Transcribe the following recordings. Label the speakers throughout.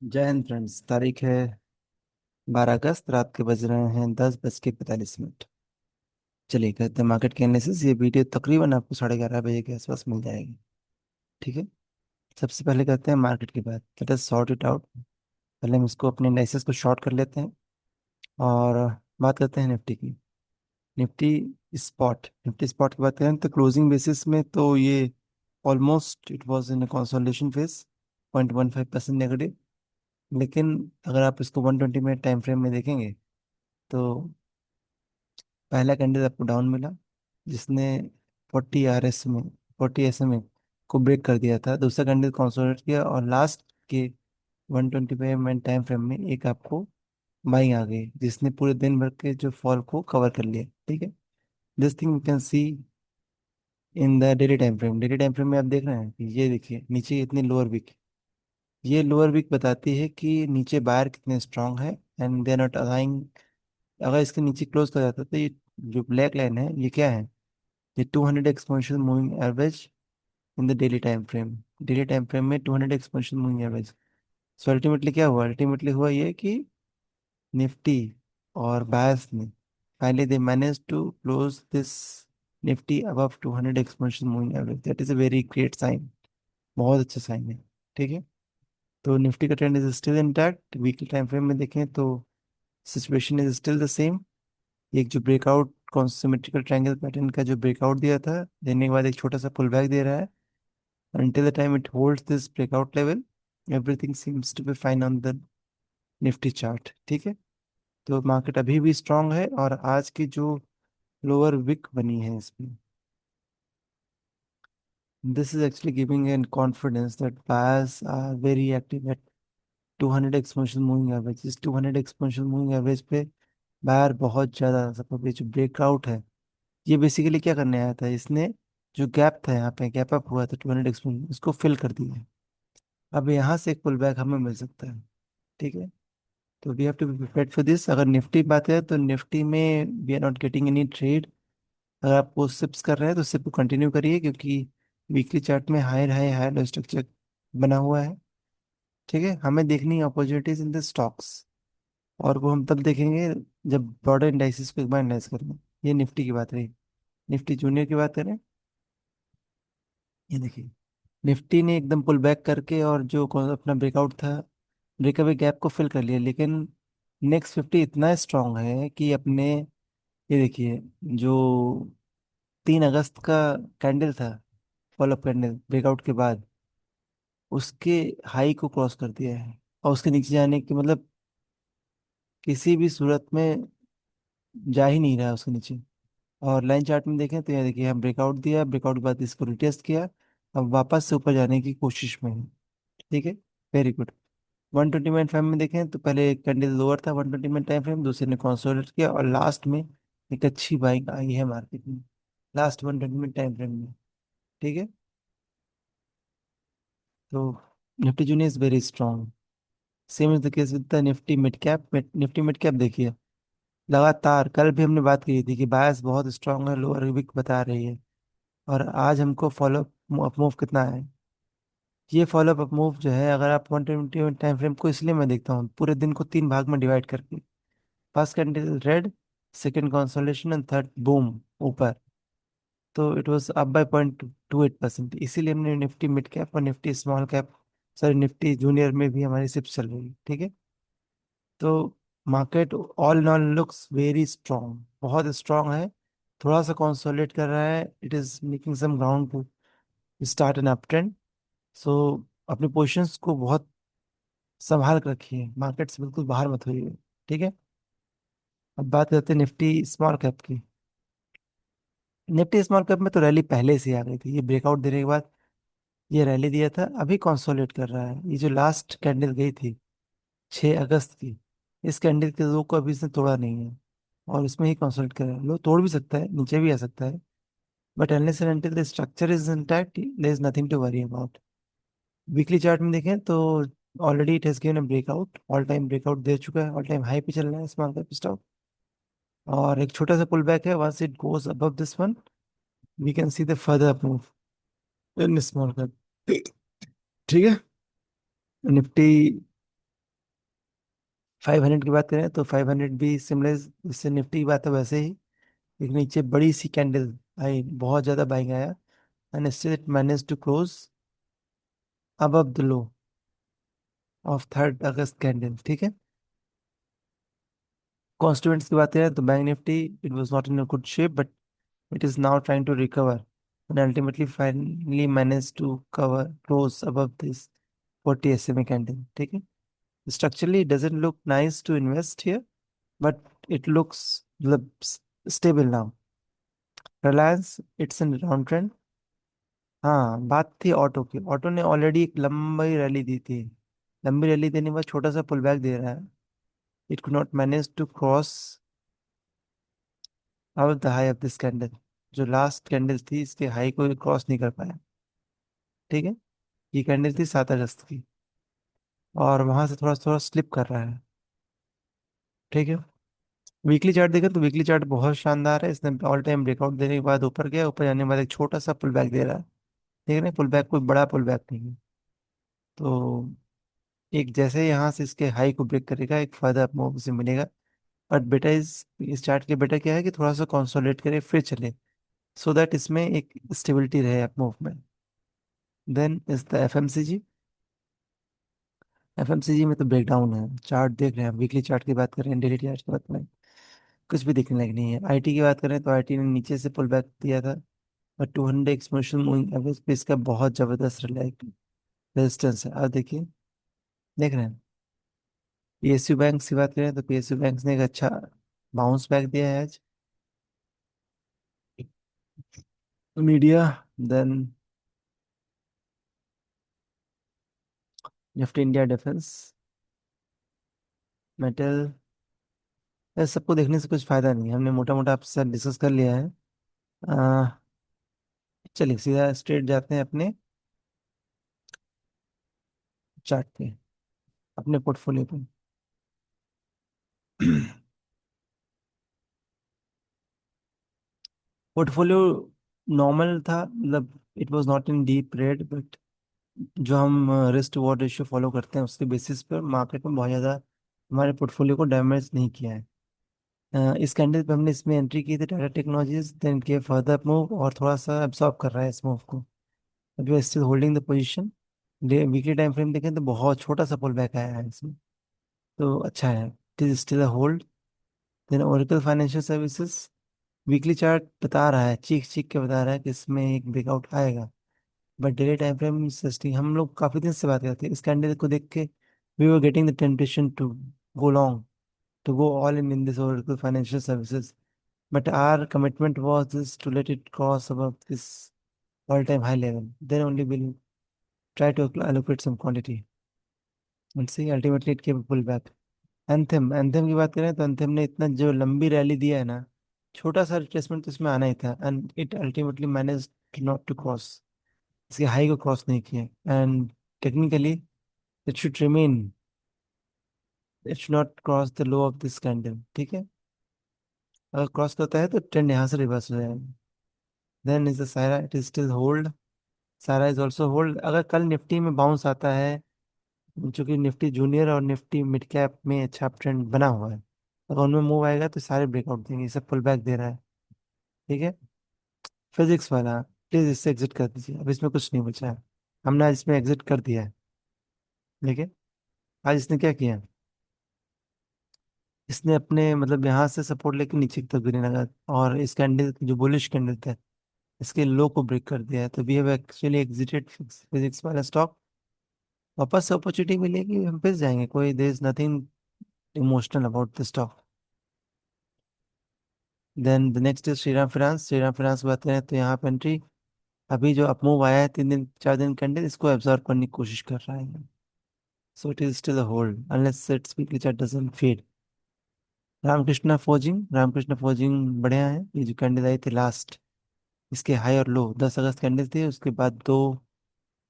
Speaker 1: जय हिंद फ्रेंड्स। तारीख है 12 अगस्त। रात के बज रहे हैं 10:45। चलिए करते हैं मार्केट के एनालिसिस। ये वीडियो तकरीबन आपको 11:30 बजे के आसपास मिल जाएगी। ठीक है। सबसे पहले करते हैं मार्केट की बात। Let us sort it out. पहले हम इसको अपने एनालिसिस को शॉर्ट कर लेते हैं और बात करते हैं निफ्टी की। निफ्टी निफ्टी स्पॉट की बात करें तो क्लोजिंग बेसिस में तो ये almost it was in consolidation phase, 0.15% negative. लेकिन अगर आप इसको 120 मिनट टाइम फ्रेम में देखेंगे तो पहला कैंडल आपको डाउन मिला, जिसने 40 SMA को ब्रेक कर दिया था। दूसरा कैंडल कंसोलिडेट किया और लास्ट के 125 मिनट टाइम फ्रेम में एक आपको बाइंग आ गई, जिसने पूरे दिन भर के जो फॉल को कवर कर लिया। ठीक है। This thing you can see in the daily time frame. Daily time frame में आप देख रहे हैं कि ये देखिए नीचे इतनी लोअर वीक। ये लोअर वीक बताती है कि नीचे बायर कितने स्ट्रांग है एंड दे आर नॉट अलाइंग। अगर इसके नीचे क्लोज कर जाता तो ये जो ब्लैक लाइन है ये क्या है? ये 200 exponential moving average in the daily time frame. Daily time frame में 200 exponential moving average. So ultimately क्या हुआ? अल्टीमेटली हुआ ये कि निफ्टी और बायस ने finally they manage to close this Nifty above 200 exponential moving average. That is a very great sign. बहुत अच्छा साइन है। ठीक है। तो निफ्टी का trend is still intact. Weekly time frame में देखें तो situation is still the same. एक जो ब्रेकआउट कॉन्सिमेट्रिकल ट्रायंगल पैटर्न का जो ब्रेकआउट दिया था, देने के बाद एक छोटा सा पुल बैक दे रहा है। Until the time it holds this breakout level, everything seems to be fine on the Nifty chart. ठीक है। तो मार्केट अभी भी स्ट्रांग है और आज की जो लोअर विक बनी है इसमें, this is actually giving an confidence that buyers are very active at 200 exponential moving average. इस 200 एक्सपोनेंशियल मूविंग एवरेज पे बायर बहुत ज़्यादा सपोर्ट। ये जो ब्रेकआउट है ये बेसिकली क्या करने आया था? इसने जो गैप था, यहाँ पे गैप अप हुआ था 200 एक्सपोनेंशियल, उसको फिल कर दिया है। अब यहाँ से एक पुल बैक हमें मिल सकता है। ठीक है। तो we have to be prepared for this. अगर निफ्टी बात करें तो निफ्टी में we are not getting any trade. अगर आप वो सिप्स कर रहे हैं तो सिप को कंटिन्यू करिए, क्योंकि वीकली चार्ट में higher high higher low structure बना हुआ है। ठीक है। हमें देखनी है अपॉर्चुनिटीज इन द स्टॉक्स, और वो हम तब देखेंगे जब ब्रॉडर इंडाइसिस को एक बार एनालाइज करेंगे। ये निफ्टी की बात रही। निफ्टी जूनियर की बात करें, ये देखिए निफ्टी ने एकदम पुल बैक करके और जो अपना ब्रेकआउट था, ब्रेकअवे गैप को फिल कर लिया। लेकिन नेक्स्ट 50 इतना स्ट्रांग है कि अपने, ये देखिए जो 3 अगस्त का कैंडल था, फॉलोअप कैंडल ब्रेकआउट के बाद, उसके हाई को क्रॉस कर दिया है। और उसके नीचे जाने की मतलब किसी भी सूरत में जा ही नहीं रहा है उसके नीचे। और लाइन चार्ट में देखें तो यहाँ देखिए हम ब्रेकआउट दिया, ब्रेकआउट के बाद इसको रिटेस्ट किया, अब वापस से ऊपर जाने की कोशिश में है। ठीक है। Very good. 120 मिनट टाइम में देखें तो पहले एक कैंडल लोअर था 120 मिनट टाइम फ्रेम, दूसरे ने कंसोलिडेट किया और लास्ट में एक अच्छी बाइंग आई है मार्केट में लास्ट 120 मिनट टाइम फ्रेम में। ठीक है। तो Nifty junior is very strong. Same is the case with the Nifty mid cap. Nifty mid cap देखिए लगातार, कल भी हमने बात की थी कि बायस बहुत स्ट्रांग है, लोअर विक बता रही है। और आज हमको फॉलो अप मूव कितना है? ये फॉलो अप मूव जो है, अगर आप 120 टाइम फ्रेम को, इसलिए मैं देखता हूँ पूरे दिन को 3 भाग में डिवाइड करके। First candle red, second consolidation and third boom ऊपर। तो इट वाज अप बाय 0.28%। इसीलिए हमने निफ्टी मिड कैप और Nifty small cap, sorry Nifty junior में भी हमारी सिप्स चल रही है। ठीक है। तो market all in all looks very strong, बहुत स्ट्रांग है। थोड़ा सा कंसोलिडेट कर रहा है, it is making some ground to start an uptrend. So अपने पोजिशंस को बहुत संभाल कर रखिए, मार्केट से बिल्कुल बाहर मत होइए। ठीक है। अब बात करते हैं निफ्टी स्मॉल कैप की। निफ्टी स्मॉल कैप में तो रैली पहले से ही आ गई थी। ये ब्रेकआउट देने के बाद ये रैली दिया था, अभी कंसोलिडेट कर रहा है। ये जो लास्ट कैंडल गई थी 6 अगस्त की, इस कैंडल के लो को अभी इसने तोड़ा नहीं है और इसमें ही कंसोलिडेट कर रहा है। लो तोड़ भी सकता है, नीचे भी आ सकता है, but unless and until the structure is intact there is nothing to worry about. Weekly chart में देखें तो already it has given a breakout, all time breakout दे चुका है, ऑल टाइम हाई पे चल रहा है स्मॉल कैप स्टॉक। और एक छोटा सा पुल बैक है, once it goes above this one we can see the further move in small cap. ठीक है। निफ्टी 500 की बात करें तो 500 भी सिमिलर, इससे निफ्टी की बात है वैसे ही। एक नीचे बड़ी सी कैंडल आई, बहुत ज्यादा बाइंग आया, and still it manage to close above the low of 3rd August candle, ठीक है। कॉन्स्टिट्यूएंट्स की बात करें तो bank Nifty, it was not in a good shape, but it is now trying to recover and ultimately finally managed to cover close above this 40 SMA candle, ठीक है। Structurally it doesn't look nice to invest here, but it looks मतलब stable now. Reliance, it's in downtrend। हाँ, बात थी auto की। Auto ने already एक लंबी रैली दी थी, लंबी रैली देने के बाद छोटा सा पुल बैक दे रहा है। It could not manage to cross out the high of this candle. जो लास्ट कैंडल थी इसके हाई को क्रॉस नहीं कर पाया, ठीक है। ये कैंडल थी 7 अगस्त की, और वहां से थोड़ा थोड़ा स्लिप कर रहा है, ठीक है। वीकली चार्ट देखें तो वीकली चार्ट बहुत शानदार है। इसने ऑल टाइम ब्रेकआउट देने के बाद ऊपर गया, ऊपर जाने के बाद एक छोटा सा पुल बैक दे रहा है, ठीक है ना। पुल बैक कोई बड़ा पुल बैक नहीं है। तो एक जैसे यहाँ से इसके हाई को ब्रेक करेगा, एक फायदा आपको से मिलेगा। बट बेटा इस चार्ट के बेटा क्या है कि थोड़ा सा कंसोलिडेट करे फिर चले, सो दैट इसमें एक स्टेबिलिटी रहे आप movement. Then is the FMCG. FMCG में तो ब्रेकडाउन है, चार्ट देख रहे हैं, वीकली चार्ट की बात करें, डेली चार्ट की बात करें, कुछ भी दिखने लायक नहीं है। आईटी की बात करें तो आईटी ने नीचे से पुल बैक दिया था, और 200 एक्सपोनेंशियल मूविंग एवरेज पे इसका बहुत जबरदस्त रेजिस्टेंस है। अब देखिए, देख रहे हैं। पीएसयू बैंक की बात करें तो पीएसयू बैंक ने एक अच्छा बाउंस बैक दिया है आज। Media, then Nifty India defence, metal. सबको देखने से कुछ फायदा नहीं है, हमने मोटा मोटा आपके साथ डिस्कस कर लिया है। आ, चलिए सीधा स्ट्रेट जाते हैं अपने चार्ट पे, अपने पोर्टफोलियो पे। पोर्टफोलियो नॉर्मल था, मतलब it was not in deep red, but जो हम रिस्क रिवॉर्ड रेशियो फॉलो करते हैं उसके बेसिस पर मार्केट में बहुत ज़्यादा हमारे पोर्टफोलियो को डैमेज नहीं किया है। इस कैंडल पे हमने इसमें एंट्री की थी टाटा टेक्नोलॉजीज, देन के फर्दर मूव और थोड़ा सा एब्सॉर्ब कर रहा है इस मूव को। अभी still holding the position. Weekly time frame देखें तो बहुत छोटा सा पुल बैक आया है इसमें, तो अच्छा है, it is still a hold. Then Oracle financial services, weekly chart बता रहा है, चीख चीख के बता रहा है कि इसमें एक ब्रेकआउट आएगा, बट डेली टाइम फ्रेम सस्ती। हम लोग काफी दिन से बात करते हैं इस कैंडिडेट को देख के, we were getting the temptation to go long, to go all in this Oracle financial services, but our commitment was this to let it cross above this all time high level, then only will try to allocate some quantity and see ultimately it came pull back। Anthem की बात करें तो anthem ने इतना जो लंबी rally दिया है ना, छोटा सा रिट्रेसमेंट तो इसमें आना ही था, and it ultimately manage not to cross, इसके हाई को क्रॉस नहीं किया। And technically it should remain, it should not cross the low of this candle, ठीक है। अगर क्रॉस करता है तो ट्रेंड यहाँ से रिवर्स हो जाएगा। देन इज द सायरा, इट इज स्टिल होल्ड। सायरा इज ऑल्सो होल्ड। अगर कल निफ्टी में बाउंस आता है, क्योंकि निफ्टी जूनियर और निफ्टी मिड कैप में अच्छा ट्रेंड बना हुआ है, अगर उनमें मूव आएगा तो सारे ब्रेकआउट देंगे, ये सब पुल बैक दे रहा है, ठीक है। फिजिक्स वाला, प्लीज इससे एग्जिट कर दीजिए, अब इसमें कुछ नहीं बचा है, हमने आज इसमें एग्जिट कर दिया है। देखिए आज इसने क्या किया, इसने अपने मतलब यहाँ से सपोर्ट लेके नीचे की तरफ गिरने लगा, और इस कैंडल जो बुलिश कैंडल था इसके लो को ब्रेक कर दिया है, तो we have actually exited Physics Wallah stock. वापस से अपॉर्चुनिटी मिलेगी हम फिर जाएंगे, कोई there is nothing emotional about the stock. Then the next is Shriram finance. Shriram finance की बात करें तो यहाँ पे एंट्री, अभी जो अपमूव आया है 3 दिन 4 दिन कैंडल, इसको एब्जॉर्ब करने की कोशिश कर रहा है, so it is still a hold unless its weekly chart doesn't fade. Ramkrishna forging, Ramkrishna forging बढ़िया है। ये जो कैंडल आई थी लास्ट, इसके हाई और लो 10 अगस्त कैंडल थी, उसके बाद 2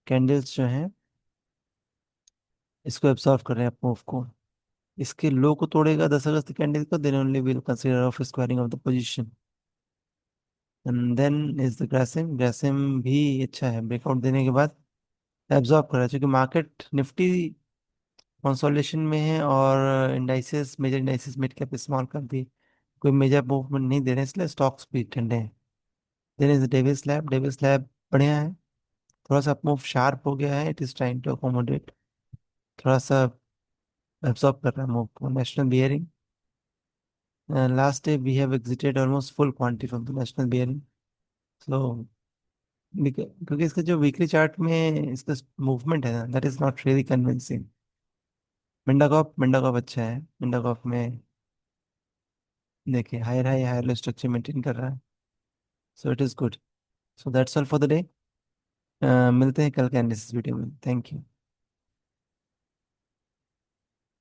Speaker 1: कैंडल्स जो हैं इसको एब्जॉर्ब कर रहे हैं अपमूव को। इसके लो को तोड़ेगा 10 अगस्त कैंडल को, then only will consider of squaring off the position. And then is the Grasim. Grasim भी अच्छा है, ब्रेकआउट देने के बाद एब्जॉर्ब कर रहा है, क्योंकि मार्केट निफ्टी कंसोलिडेशन में है, और indices, major indices, mid cap small cap भी कोई मेजर मूवमेंट नहीं दे रहे हैं, इसलिए स्टॉक्स भी ठंडे हैं। देन इज डेविस लैब बढ़िया है, थोड़ा सा मूव शार्प हो गया है, it is trying to accommodate, थोड़ा सा एब्सॉर्ब कर रहा है मूव को। National Bearing, last day we have exited almost full quantity from the National Bearing. So क्योंकि इसका जो वीकली चार्ट में इसका मूवमेंट है ना, that is not really convincing. Mindacorp अच्छा है, मिंडाकॉप में देखिए हायर लो स्ट्रक्चर मेंटेन कर रहा है, so it is good. So that's all for the day. मिलते हैं कल के एनालिसिस वीडियो में। Thank you.